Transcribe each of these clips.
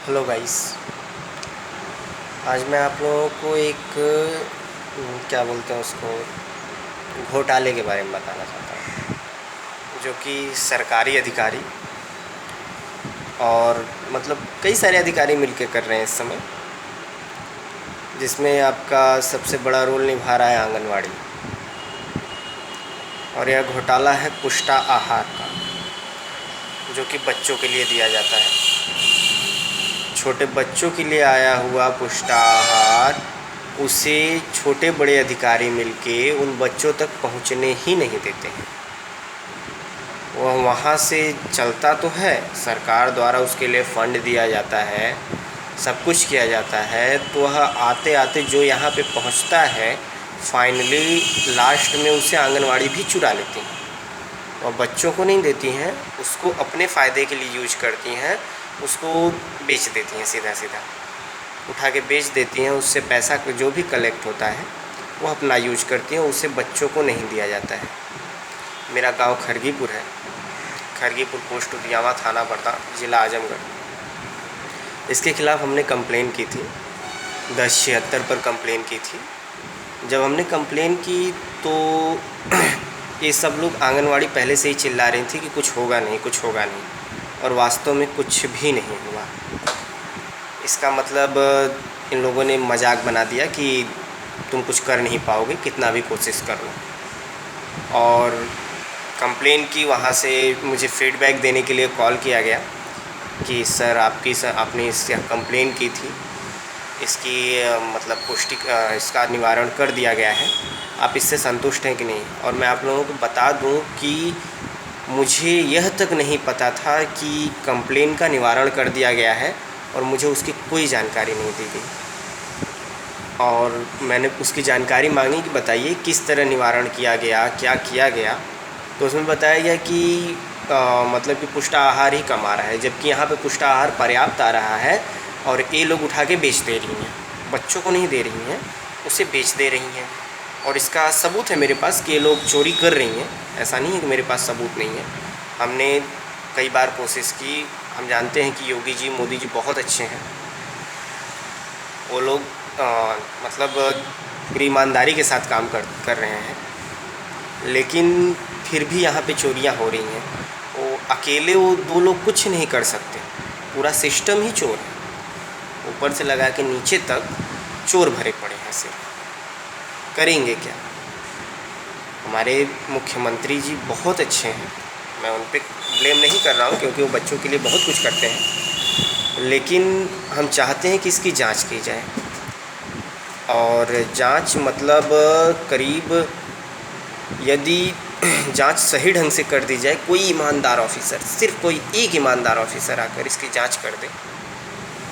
Hello guys. आज मैं आप लोगों को एक क्या बोलते हैं उसको घोटाले के बारे में बताना चाहता हूँ, जो कि सरकारी अधिकारी और मतलब कई सारे अधिकारी मिलके कर रहे हैं इस समय, जिसमें आपका सबसे बड़ा रोल निभा रहा है आंगनवाड़ी। और यह घोटाला है पुष्टा आहार का, जो कि बच्चों के लिए दिया जाता है। छोटे बच्चों के लिए आया हुआ पुष्टा आहार उसे छोटे बड़े अधिकारी मिलके उन बच्चों तक पहुंचने ही नहीं देते हैं। वह वहाँ से चलता तो है, सरकार द्वारा उसके लिए फ़ंड दिया जाता है, सब कुछ किया जाता है, तो वह आते आते जो यहाँ पे पहुँचता है फाइनली लास्ट में उसे आंगनवाड़ी भी चुरा लेती हैं। वह बच्चों को नहीं देती हैं, उसको अपने फ़ायदे के लिए यूज करती हैं, उसको बेच देती हैं, सीधा सीधा उठा के बेच देती हैं। उससे पैसा जो भी कलेक्ट होता है वो अपना यूज करती हैं, उससे बच्चों को नहीं दिया जाता है। मेरा गांव खरगीपुर है, खरगीपुर पोस्ट उदियामा, थाना बरदा, ज़िला आजमगढ़। इसके ख़िलाफ़ हमने कंप्लेन की थी, 1076 पर कंप्लेन की थी। जब हमने कंप्लेन की तो ये सब लोग आंगनवाड़ी पहले से ही चिल्ला रही थी कि कुछ होगा नहीं, कुछ होगा नहीं, और वास्तव में कुछ भी नहीं हुआ। इसका मतलब इन लोगों ने मजाक बना दिया कि तुम कुछ कर नहीं पाओगे, कितना भी कोशिश कर लो। और कंप्लेन की, वहाँ से मुझे फ़ीडबैक देने के लिए कॉल किया गया कि सर आपने इससे कंप्लेन की थी, इसकी मतलब पुष्टि, इसका निवारण कर दिया गया है, आप इससे संतुष्ट हैं कि नहीं। और मैं आप लोगों को बता दूं कि मुझे यह तक नहीं पता था कि कंप्लेन का निवारण कर दिया गया है, और मुझे उसकी कोई जानकारी नहीं दी गई। और मैंने उसकी जानकारी मांगी कि बताइए किस तरह निवारण किया गया, क्या किया गया। तो उसमें बताया गया कि मतलब कि पुष्टा आहार ही कम आ रहा है, जबकि यहाँ पे पुष्टा आहार पर्याप्त आ रहा है, और ये लोग उठा के बेच दे रही हैं, बच्चों को नहीं दे रही हैं, उसे बेच दे रही हैं। और इसका सबूत है मेरे पास कि ये लोग चोरी कर रही हैं। ऐसा नहीं है कि मेरे पास सबूत नहीं है। हमने कई बार कोशिश की। हम जानते हैं कि योगी जी, मोदी जी बहुत अच्छे हैं। वो लोग मतलब पूरी ईमानदारी के साथ काम कर रहे हैं, लेकिन फिर भी यहाँ पे चोरियाँ हो रही हैं। वो अकेले वो दो लोग कुछ नहीं कर सकते, पूरा सिस्टम ही चोर है। ऊपर से लगा के नीचे तक चोर भरे पड़े हैं। सिर्फ करेंगे क्या? हमारे मुख्यमंत्री जी बहुत अच्छे हैं, मैं उन पर ब्लेम नहीं कर रहा हूँ, क्योंकि वो बच्चों के लिए बहुत कुछ करते हैं, लेकिन हम चाहते हैं कि इसकी जांच की जाए। और जांच मतलब करीब, यदि जांच सही ढंग से कर दी जाए, कोई ईमानदार ऑफिसर, सिर्फ कोई एक ईमानदार ऑफिसर आकर इसकी जांच कर दे,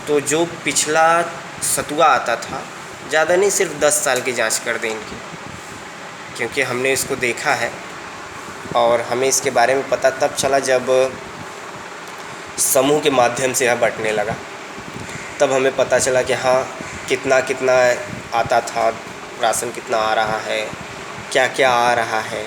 तो जो पिछला सतुआ आता था, ज़्यादा नहीं, सिर्फ 10 साल की जांच कर दें इनकी। क्योंकि हमने इसको देखा है, और हमें इसके बारे में पता तब चला जब समूह के माध्यम से यह बँटने लगा। तब हमें पता चला कि हाँ, कितना कितना आता था, राशन कितना आ रहा है, क्या क्या आ रहा है।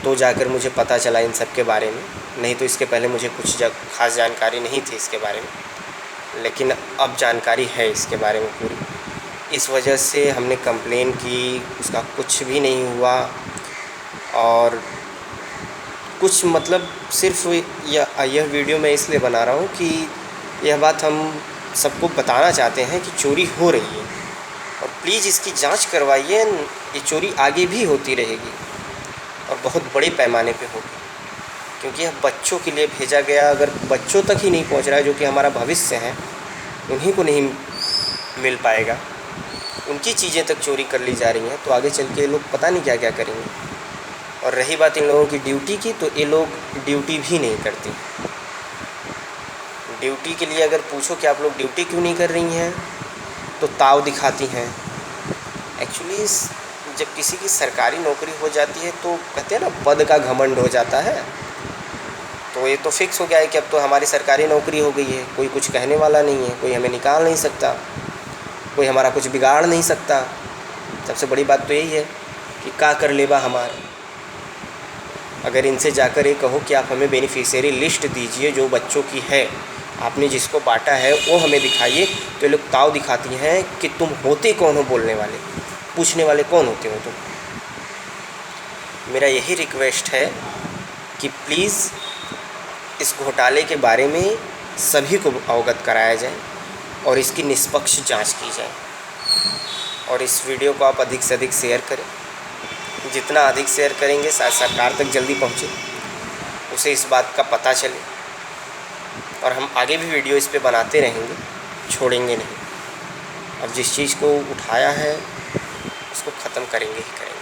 तो जाकर मुझे पता चला इन सब के बारे में, नहीं तो इसके पहले मुझे कुछ ख़ास जानकारी नहीं थी इसके बारे में, लेकिन अब जानकारी है इसके बारे में पूरी। इस वजह से हमने कंप्लेन की, उसका कुछ भी नहीं हुआ। और कुछ मतलब सिर्फ यह वीडियो मैं इसलिए बना रहा हूँ कि यह बात हम सबको बताना चाहते हैं कि चोरी हो रही है, और प्लीज़ इसकी जांच करवाइए। ये चोरी आगे भी होती रहेगी, और बहुत बड़े पैमाने पे होगी, क्योंकि यह बच्चों के लिए भेजा गया। अगर बच्चों तक ही नहीं पहुंच रहा है, जो कि हमारा भविष्य है, उन्हीं को नहीं मिल पाएगा, उनकी चीज़ें तक चोरी कर ली जा रही हैं, तो आगे चल के ये लोग पता नहीं क्या क्या करेंगे। और रही बात इन लोगों की ड्यूटी की, तो ये लोग ड्यूटी भी नहीं करती। ड्यूटी के लिए अगर पूछो कि आप लोग ड्यूटी क्यों नहीं कर रही हैं, तो ताव दिखाती हैं। एक्चुअली जब किसी की सरकारी नौकरी हो जाती है, तो कहते हैं ना, पद का घमंड हो जाता है। तो ये तो फिक्स हो गया है कि अब तो हमारी सरकारी नौकरी हो गई है, कोई कुछ कहने वाला नहीं है, कोई हमें निकाल नहीं सकता, कोई हमारा कुछ बिगाड़ नहीं सकता। सबसे बड़ी बात तो यही है कि का कर लेबा हमारा। अगर इनसे जाकर ये कहो कि आप हमें बेनिफिशियरी लिस्ट दीजिए जो बच्चों की है, आपने जिसको बांटा है वो हमें दिखाइए। तो ये लोग ताव दिखाती हैं कि तुम होते कौन हो बोलने वाले, पूछने वाले कौन होते हो तुम। मेरा यही रिक्वेस्ट है कि प्लीज़ इस घोटाले के बारे में सभी को अवगत कराया जाए और इसकी निष्पक्ष जांच की जाए। और इस वीडियो को आप अधिक से अधिक शेयर करें। जितना अधिक शेयर करेंगे शायद सरकार तक जल्दी पहुँचे, उसे इस बात का पता चले। और हम आगे भी वीडियो इस पे बनाते रहेंगे, छोड़ेंगे नहीं। अब जिस चीज़ को उठाया है उसको ख़त्म करेंगे ही करेंगे।